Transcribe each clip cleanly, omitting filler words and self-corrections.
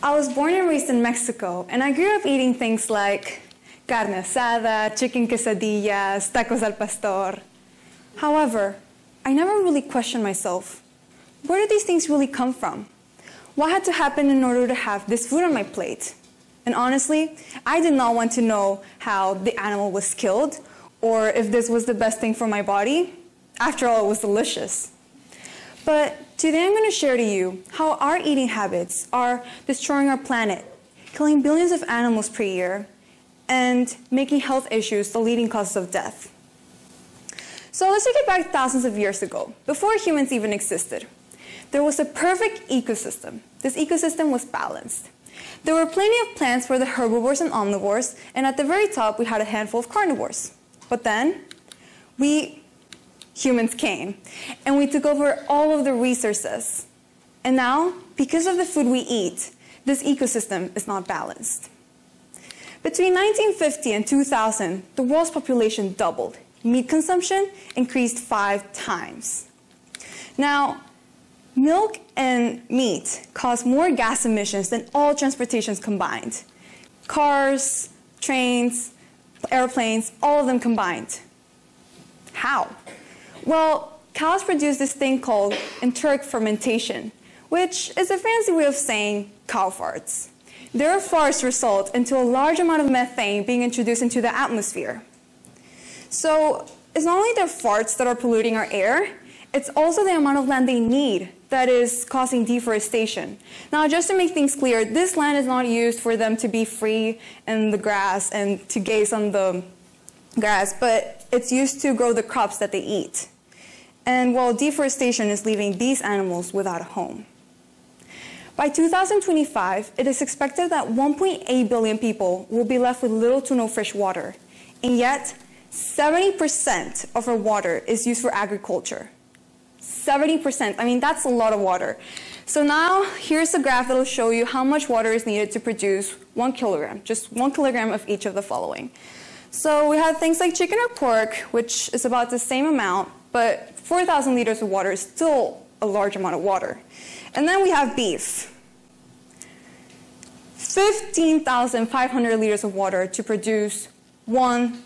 I was born and raised in Mexico, and I grew up eating things like carne asada, chicken quesadillas, tacos al pastor. However, I never really questioned myself. Where did these things really come from? What had to happen in order to have this food on my plate? And honestly, I did not want to know how the animal was killed or if this was the best thing for my body. After all, it was delicious. But today I'm going to share to you how our eating habits are destroying our planet, killing billions of animals per year, and making health issues the leading causes of death. So let's take it back thousands of years ago, before humans even existed. There was a perfect ecosystem. This ecosystem was balanced. There were plenty of plants for the herbivores and omnivores, and at the very top we had a handful of carnivores. But then, humans came, and we took over all of the resources. And now, because of the food we eat, this ecosystem is not balanced. Between 1950 and 2000, the world's population doubled. Meat consumption increased 5 times. Now, milk and meat cause more gas emissions than all transportations combined. Cars, trains, airplanes, all of them combined. How? Well, cows produce this thing called enteric fermentation, which is a fancy way of saying cow farts. Their farts result into a large amount of methane being introduced into the atmosphere. So it's not only their farts that are polluting our air, it's also the amount of land they need that is causing deforestation. Now, just to make things clear, this land is not used for them to be free in the grass and to gaze on the grass, but it's used to grow the crops that they eat. And while deforestation is leaving these animals without a home. By 2025, it is expected that 1.8 billion people will be left with little to no fresh water. And yet, 70% of our water is used for agriculture. 70%, I mean, that's a lot of water. So now, here's a graph that will show you how much water is needed to produce 1 kilogram, just 1 kilogram of each of the following. So we have things like chicken or pork, which is about the same amount, but 4,000 liters of water is still a large amount of water. And then we have beef. 15,500 liters of water to produce 1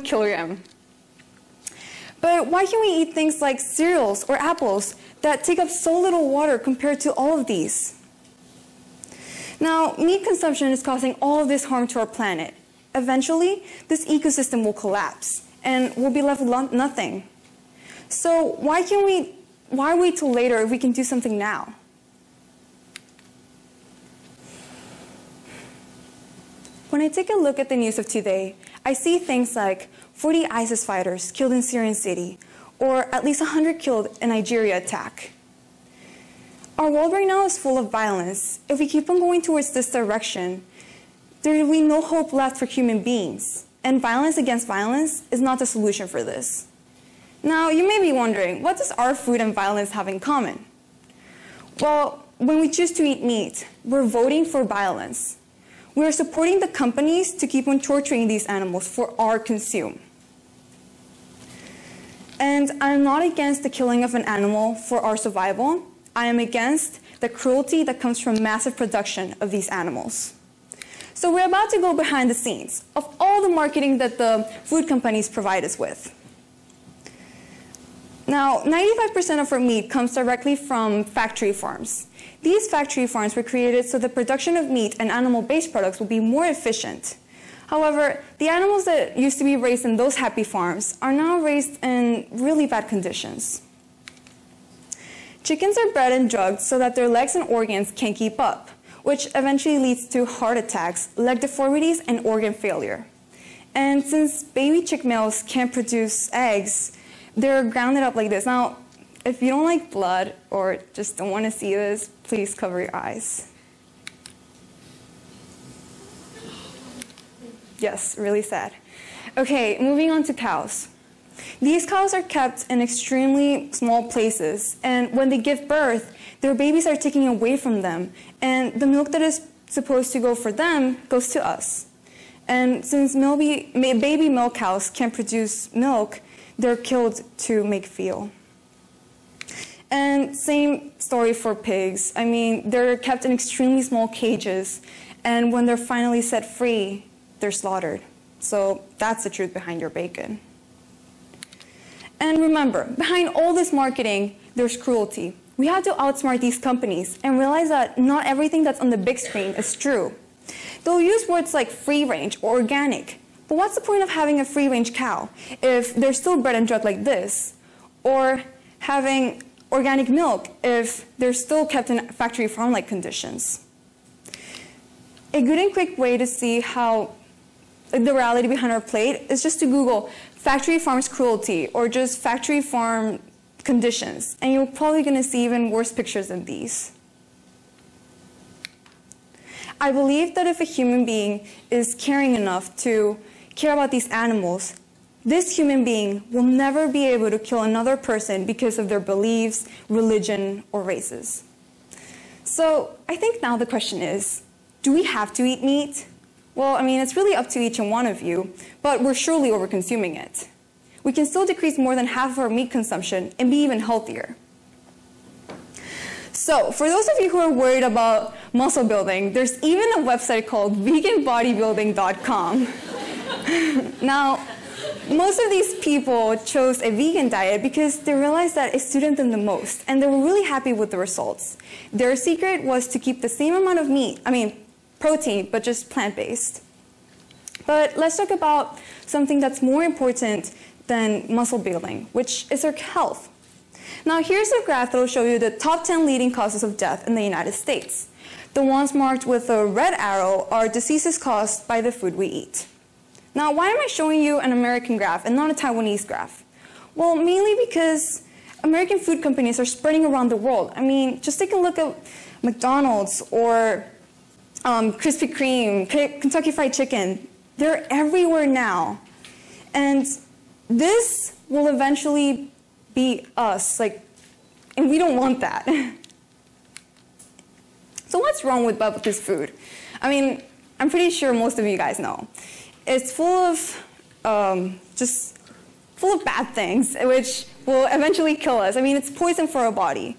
kilogram. But why can't we eat things like cereals or apples that take up so little water compared to all of these? Now, meat consumption is causing all of this harm to our planet. Eventually, this ecosystem will collapse and we'll be left with nothing. So why wait till later if we can do something now? When I take a look at the news of today, I see things like 40 ISIS fighters killed in Syrian city, or at least 100 killed in Nigeria attack. Our world right now is full of violence. If we keep on going towards this direction, there will be no hope left for human beings. And violence against violence is not the solution for this. Now, you may be wondering, what does our food and violence have in common? Well, when we choose to eat meat, we're voting for violence. We're supporting the companies to keep on torturing these animals for our consume. And I'm not against the killing of an animal for our survival. I am against the cruelty that comes from massive production of these animals. So we're about to go behind the scenes of all the marketing that the food companies provide us with. Now, 95% of our meat comes directly from factory farms. These factory farms were created so the production of meat and animal-based products will be more efficient. However, the animals that used to be raised in those happy farms are now raised in really bad conditions. Chickens are bred and drugged so that their legs and organs can't keep up, which eventually leads to heart attacks, leg deformities, and organ failure. And since baby chick males can't produce eggs, they're grounded up like this. Now, if you don't like blood or just don't want to see this, please cover your eyes. Yes, really sad. Okay, moving on to cows. These cows are kept in extremely small places, and when they give birth, their babies are taken away from them, and the milk that is supposed to go for them goes to us. And since baby milk cows can't produce milk, they're killed to make veal. And same story for pigs. I mean, they're kept in extremely small cages, and when they're finally set free, they're slaughtered. So that's the truth behind your bacon. And remember, behind all this marketing, there's cruelty. We have to outsmart these companies and realize that not everything that's on the big screen is true. They'll use words like free range or organic, but what's the point of having a free range cow if they're still bred and drugged like this? Or having organic milk if they're still kept in factory farm-like conditions? A good and quick way to see how the reality behind our plate is just to Google factory farms cruelty or just factory farm conditions, and you're probably going to see even worse pictures than these. I believe that if a human being is caring enough to care about these animals, this human being will never be able to kill another person because of their beliefs, religion, or races. So I think now the question is, do we have to eat meat? Well, I mean, it's really up to each and one of you, but we're surely over-consuming it. We can still decrease more than half of our meat consumption and be even healthier. So, for those of you who are worried about muscle building, there's even a website called veganbodybuilding.com. Now, most of these people chose a vegan diet because they realized that it suited them the most, and they were really happy with the results. Their secret was to keep the same amount of protein, but just plant-based. But let's talk about something that's more important than muscle building, which is our health. Now, here's a graph that will show you the top 10 leading causes of death in the United States. The ones marked with a red arrow are diseases caused by the food we eat. Now, why am I showing you an American graph and not a Taiwanese graph? Well, mainly because American food companies are spreading around the world. I mean, just take a look at McDonald's or Krispy Kreme, Kentucky Fried Chicken. They're everywhere now. And this will eventually be us, and we don't want that. So what's wrong with this food? I mean, I'm pretty sure most of you guys know. It's full of full of bad things, which will eventually kill us. I mean, it's poison for our body.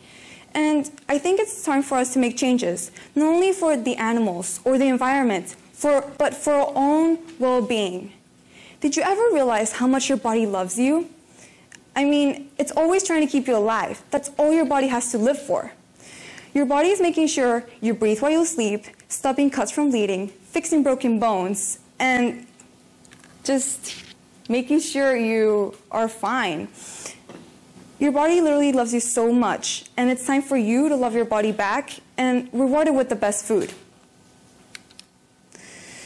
And I think it's time for us to make changes, not only for the animals or the environment, but for our own well-being. Did you ever realize how much your body loves you? I mean, it's always trying to keep you alive. That's all your body has to live for. Your body is making sure you breathe while you sleep, stopping cuts from bleeding, fixing broken bones, and just making sure you are fine. Your body literally loves you so much, and it's time for you to love your body back and reward it with the best food.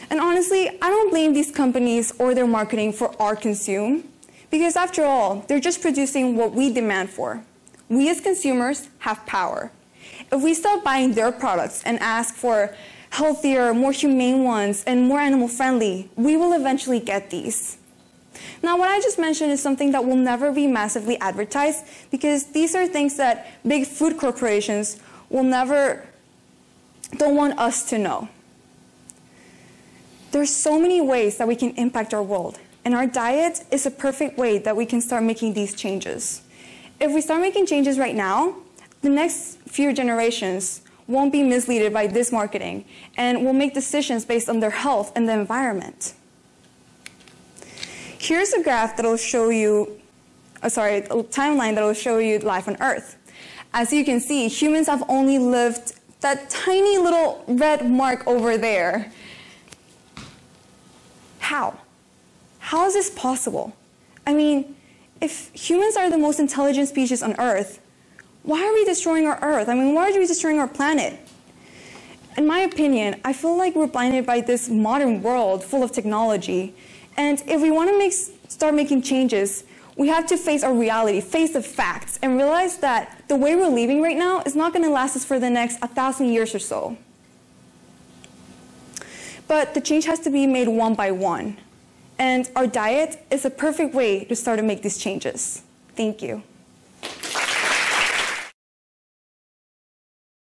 And honestly, I don't blame these companies or their marketing for our consume, because after all, they're just producing what we demand for. We as consumers have power. If we stop buying their products and ask for healthier, more humane ones and more animal-friendly, we will eventually get these. Now, what I just mentioned is something that will never be massively advertised, because these are things that big food corporations don't want us to know. There's so many ways that we can impact our world, and our diet is a perfect way that we can start making these changes. If we start making changes right now, the next few generations won't be misled by this marketing and will make decisions based on their health and the environment. Here's a graph that will show you, a timeline that will show you life on Earth. As you can see, humans have only lived that tiny little red mark over there. How? How is this possible? I mean, if humans are the most intelligent species on Earth, why are we destroying our Earth? I mean, why are we destroying our planet? In my opinion, I feel like we're blinded by this modern world full of technology. And if we want to start making changes, we have to face our reality, face the facts, and realize that the way we're living right now is not going to last us for the next 1,000 years or so. But the change has to be made one by one. And our diet is a perfect way to start to make these changes. Thank you.